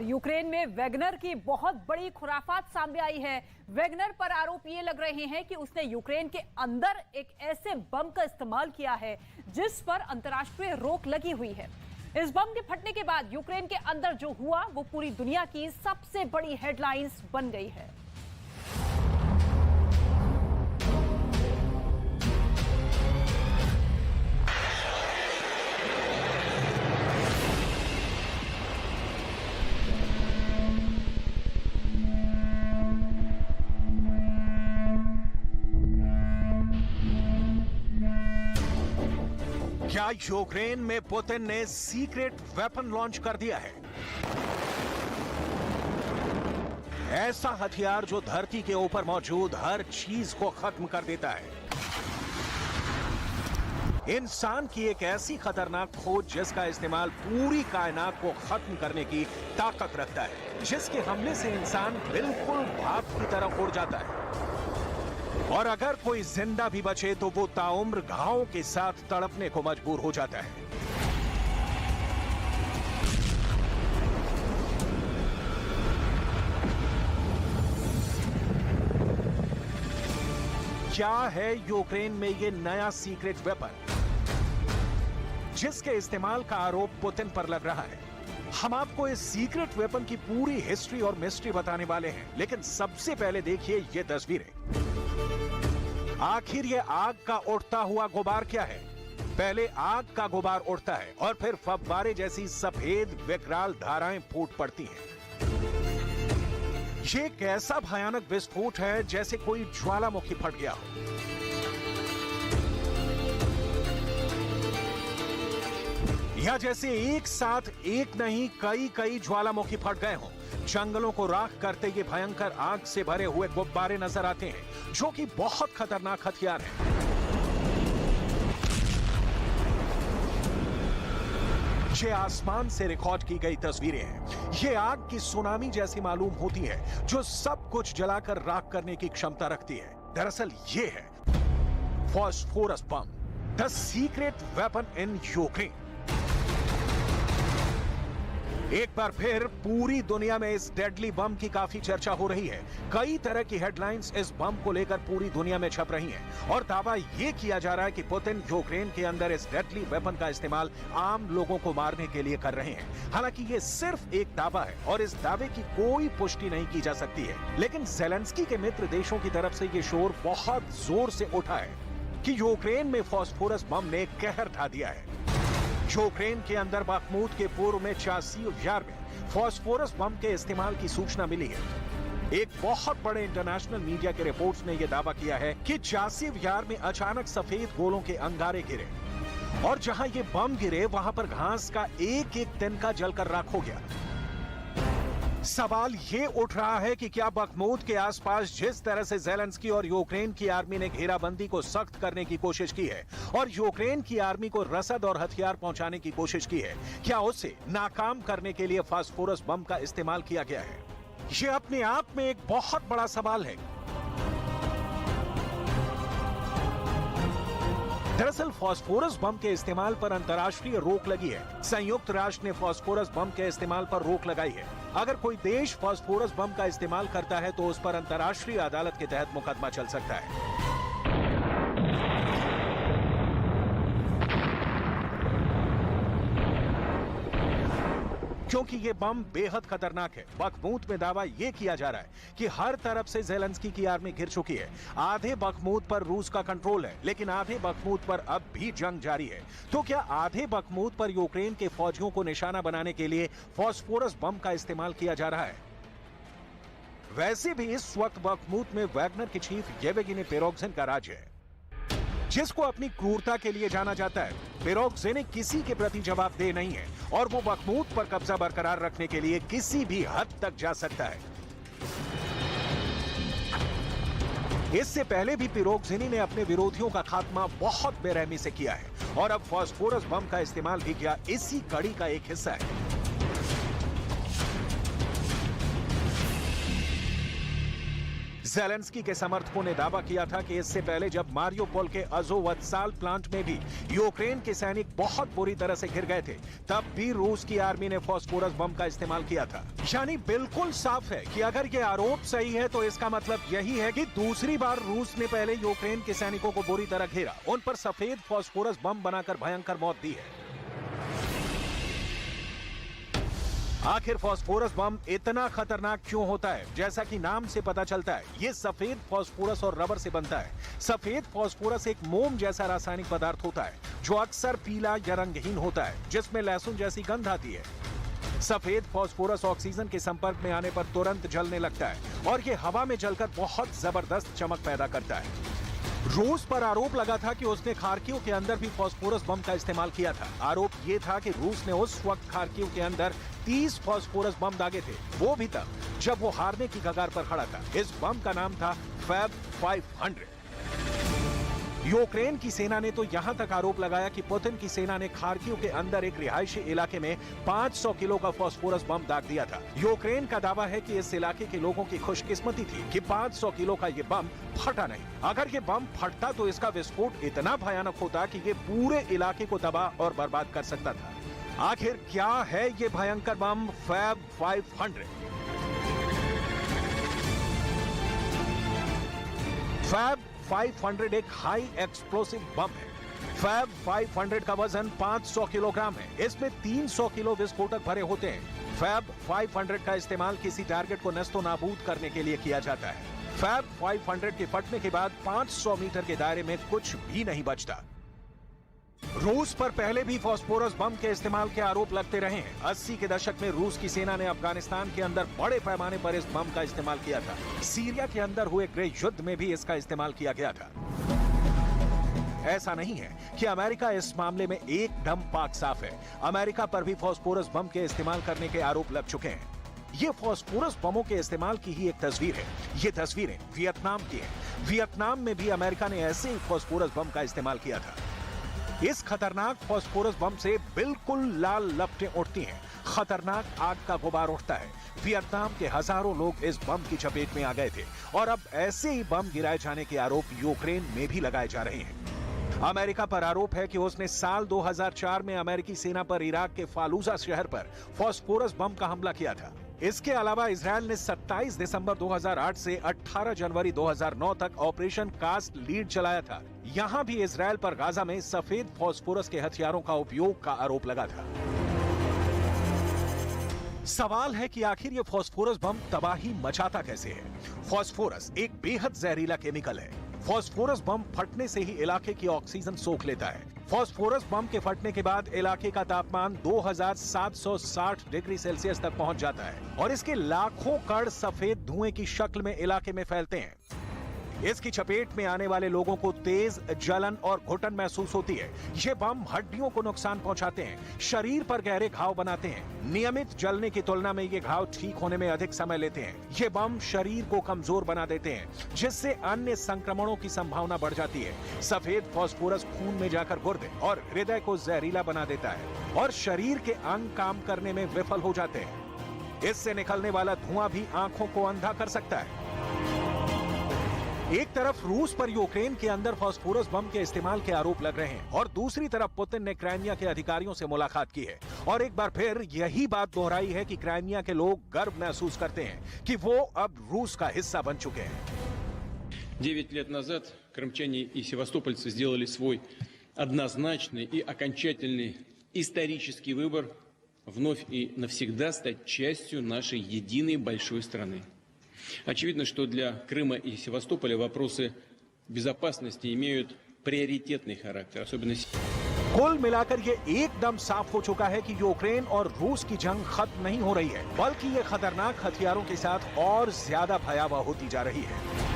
और यूक्रेन में वैगनर की बहुत बड़ी खुराफात सामने आई है। वैगनर पर आरोप ये लग रहे हैं कि उसने यूक्रेन के अंदर एक ऐसे बम का इस्तेमाल किया है जिस पर अंतर्राष्ट्रीय रोक लगी हुई है। इस बम के फटने के बाद यूक्रेन के अंदर जो हुआ वो पूरी दुनिया की सबसे बड़ी हेडलाइंस बन गई है। क्या यूक्रेन में पुतिन ने सीक्रेट वेपन लॉन्च कर दिया है? ऐसा हथियार जो धरती के ऊपर मौजूद हर चीज को खत्म कर देता है। इंसान की एक ऐसी खतरनाक खोज जिसका इस्तेमाल पूरी कायनात को खत्म करने की ताकत रखता है, जिसके हमले से इंसान बिल्कुल भाप की तरह उड़ जाता है और अगर कोई जिंदा भी बचे तो वो ताउम्र घावों के साथ तड़पने को मजबूर हो जाता है। क्या है यूक्रेन में ये नया सीक्रेट वेपन जिसके इस्तेमाल का आरोप पुतिन पर लग रहा है? हम आपको इस सीक्रेट वेपन की पूरी हिस्ट्री और मिस्ट्री बताने वाले हैं, लेकिन सबसे पहले देखिए ये तस्वीरें। आखिर ये आग का उड़ता हुआ गुबार क्या है? पहले आग का गुबार उड़ता है और फिर फव्वारे जैसी सफेद विकराल धाराएं फूट पड़ती हैं। ये एक ऐसा भयानक विस्फोट है जैसे कोई ज्वालामुखी फट गया हो। या जैसे एक साथ एक नहीं कई ज्वालामुखी फट गए हों। जंगलों को राख करते ये भयंकर आग से भरे हुए गुब्बारे नजर आते हैं जो कि बहुत खतरनाक हथियार है। ये आसमान से रिकॉर्ड की गई तस्वीरें हैं। ये आग की सुनामी जैसी मालूम होती है जो सब कुछ जलाकर राख करने की क्षमता रखती है। दरअसल ये है phosphorus bomb, the secret weapon in Ukraine. एक बार फिर पूरी दुनिया में इस डेडली बम की काफी चर्चा हो रही है। कई तरह की हेडलाइंस इस बम को लेकर पूरी दुनिया में छप रही हैं और दावा यह किया जा रहा है कि पुतिन यूक्रेन के अंदर इस डेडली वेपन का इस्तेमाल आम लोगों को मारने के लिए कर रहे हैं। हालांकि ये सिर्फ एक दावा है और इस दावे की कोई पुष्टि नहीं की जा सकती है, लेकिन ज़ेलेंस्की के मित्र देशों की तरफ से ये शोर बहुत जोर से उठा है कि यूक्रेन में फॉस्फोरस बम ने कहर ढा दिया है। यूक्रेन के अंदर बखमूत के पूर्व में चासीव यार में फॉस्फोरस बम के इस्तेमाल की सूचना मिली है। एक बहुत बड़े इंटरनेशनल मीडिया के रिपोर्ट्स ने यह दावा किया है कि चासीव यार में अचानक सफेद गोलों के अंगारे गिरे और जहां ये बम गिरे वहां पर घास का एक एक तिनका जलकर राख हो गया। सवाल ये उठ रहा है कि क्या बखमूत के आसपास जिस तरह से ज़ेलेंस्की और यूक्रेन की आर्मी ने घेराबंदी को सख्त करने की कोशिश की है और यूक्रेन की आर्मी को रसद और हथियार पहुंचाने की कोशिश की है, क्या उसे नाकाम करने के लिए फास्फोरस बम का इस्तेमाल किया गया है? ये अपने आप में एक बहुत बड़ा सवाल है। दरअसल फास्फोरस बम के इस्तेमाल पर अंतर्राष्ट्रीय रोक लगी है। संयुक्त राष्ट्र ने फास्फोरस बम के इस्तेमाल पर रोक लगाई है। अगर कोई देश फास्फोरस बम का इस्तेमाल करता है तो उस पर अंतर्राष्ट्रीय अदालत के तहत मुकदमा चल सकता है। क्योंकि ये बम बेहद खतरनाक है। बखमूत में दावा ये किया जा रहा है कि हर तरफ से ज़ेलेंस्की की आर्मी घिर चुकी है। आधे बखमूत पर रूस का कंट्रोल है, लेकिन आधे बखमूत पर अब भी जंग जारी है। तो क्या आधे बखमूत पर यूक्रेन के फौजियों को निशाना बनाने के लिए फॉस्फोरस बम का इस्तेमाल किया जा रहा है? वैसे भी इस वक्त बखमूत में वैगनर के चीफ येवगेनी प्रिगोजिन का राज है, जिसको अपनी क्रूरता के लिए जाना जाता है। प्रिगोजिन किसी के प्रति जवाबदेह नहीं है और वो बखमूत पर कब्जा बरकरार रखने के लिए किसी भी हद तक जा सकता है। इससे पहले भी प्रिगोजिन ने अपने विरोधियों का खात्मा बहुत बेरहमी से किया है और अब फास्फोरस बम का इस्तेमाल भी किया इसी कड़ी का एक हिस्सा है। ज़ेलेंस्की के समर्थकों ने दावा किया था कि इससे पहले जब मारियोपोल के अज़ोवत्साल प्लांट में भी यूक्रेन के सैनिक बहुत बुरी तरह से घिर गए थे, तब भी रूस की आर्मी ने फास्फोरस बम का इस्तेमाल किया था। यानी बिल्कुल साफ है कि अगर ये आरोप सही है तो इसका मतलब यही है कि दूसरी बार रूस ने पहले यूक्रेन के सैनिकों को बुरी तरह घेरा, उन पर सफेद फास्फोरस बम बनाकर भयंकर मौत दी है। आखिर फास्फोरस बम इतना खतरनाक क्यों होता है? जैसा कि नाम से पता चलता है, ये सफेद फास्फोरस और रबर से बनता है। सफेद फास्फोरस एक मोम जैसा रासायनिक पदार्थ होता है जो अक्सर पीला या रंगहीन होता है, जिसमें लहसुन जैसी गंध आती है। सफेद फास्फोरस ऑक्सीजन के संपर्क में आने पर तुरंत जलने लगता है और ये हवा में जलकर बहुत जबरदस्त चमक पैदा करता है। रूस पर आरोप लगा था कि उसने खार्किव के अंदर भी फास्फोरस बम का इस्तेमाल किया था। आरोप ये था कि रूस ने उस वक्त खार्किव के अंदर 30 फास्फोरस बम दागे थे, वो भी तब जब वो हारने की कगार पर खड़ा था। इस बम का नाम था फैब 500। यूक्रेन की सेना ने तो यहां तक आरोप लगाया कि पुतिन की सेना ने खार्किव के अंदर एक रिहायशी इलाके में 500 किलो का फास्फोरस बम दाग दिया था। यूक्रेन का दावा है कि इस इलाके के लोगों की खुशकिस्मती थी कि 500 किलो का ये बम फटा नहीं। अगर ये बम फटता तो इसका विस्फोट इतना भयानक होता कि ये पूरे इलाके को तबाह और बर्बाद कर सकता था। आखिर क्या है ये भयंकर बम फैब 500? फैब 500 एक हाई एक्सप्लोसिव बम है। फैब 500 का वजन 500 किलोग्राम है। इसमें 300 किलो विस्फोटक भरे होते हैं। फैब 500 का इस्तेमाल किसी टारगेट को नस्तो नाबूद करने के लिए किया जाता है। फैब 500 के फटने के बाद 500 मीटर के दायरे में कुछ भी नहीं बचता। रूस पर पहले भी फास्फोरस बम के इस्तेमाल के आरोप लगते रहे हैं। 80 के दशक में रूस की सेना ने अफगानिस्तान के अंदर बड़े पैमाने पर इस बम का इस्तेमाल किया था। सीरिया के अंदर हुए गृह युद्ध में भी इसका इस्तेमाल किया गया था। ऐसा नहीं है कि अमेरिका इस मामले में एकदम पाक साफ है। अमेरिका पर भी फास्फोरस बम के इस्तेमाल करने के आरोप लग चुके हैं। ये फास्फोरस बमों के इस्तेमाल की ही एक तस्वीर है। ये तस्वीरें वियतनाम की हैं। वियतनाम में भी अमेरिका ने ऐसे ही फास्फोरस बम का इस्तेमाल किया था। इस खतरनाक फास्फोरस बम से बिल्कुल लाल लपटें उठती हैं। खतरनाक आग का गुबार उठता है। वियतनाम के हजारों लोग इस बम की चपेट में आ गए थे और अब ऐसे ही बम गिराए जाने के आरोप यूक्रेन में भी लगाए जा रहे हैं। अमेरिका पर आरोप है कि उसने साल 2004 में अमेरिकी सेना पर इराक के फालूजा शहर पर फास्फोरस बम का हमला किया था। इसके अलावा इजरायल ने 27 दिसंबर 2008 से 18 जनवरी 2009 तक ऑपरेशन कास्ट लीड चलाया था। यहां भी इजरायल पर गाजा में सफेद फास्फोरस के हथियारों का उपयोग का आरोप लगा था। सवाल है कि आखिर ये फास्फोरस बम तबाही मचाता कैसे है? फास्फोरस एक बेहद जहरीला केमिकल है। फास्फोरस बम फटने से ही इलाके की ऑक्सीजन सोख लेता है। फास्फोरस बम के फटने के बाद इलाके का तापमान 2760 डिग्री सेल्सियस तक पहुंच जाता है और इसके लाखों कण सफेद धुएं की शक्ल में इलाके में फैलते हैं। इसकी चपेट में आने वाले लोगों को तेज जलन और घुटन महसूस होती है। ये बम हड्डियों को नुकसान पहुंचाते हैं, शरीर पर गहरे घाव बनाते हैं। नियमित जलने की तुलना में ये घाव ठीक होने में अधिक समय लेते हैं। ये बम शरीर को कमजोर बना देते हैं, जिससे अन्य संक्रमणों की संभावना बढ़ जाती है। सफेद फास्फोरस खून में जाकर गुर्दे और हृदय को जहरीला बना देता है और शरीर के अंग काम करने में विफल हो जाते हैं। इससे निकलने वाला धुआं भी आंखों को अंधा कर सकता है। एक तरफ रूस पर यूक्रेन के अंदर फास्फोरस बम के इस्तेमाल के आरोप लग रहे हैं और दूसरी तरफ पुतिन ने क्राइमिया के अधिकारियों से मुलाकात की है और एक बार फिर यही बात दोहराई है कि क्राइमिया के लोग गर्व महसूस करते हैं कि वो अब रूस का हिस्सा बन चुके हैं। 9 лет назад крымчане и севастопольцы сделали свой однозначный и окончательный исторический выбор вновь и навсегда стать частью нашей единой большой страны. Очевидно, что для Крыма и Севастополя вопросы безопасности имеют приоритетный характер, особенно कुल मिलाकर ये एकदम साफ हो चुका है कि यूक्रेन और रूस की जंग खत्म नहीं हो रही है, बल्कि ये खतरनाक हथियारों के साथ और ज्यादा भयावह होती जा रही है।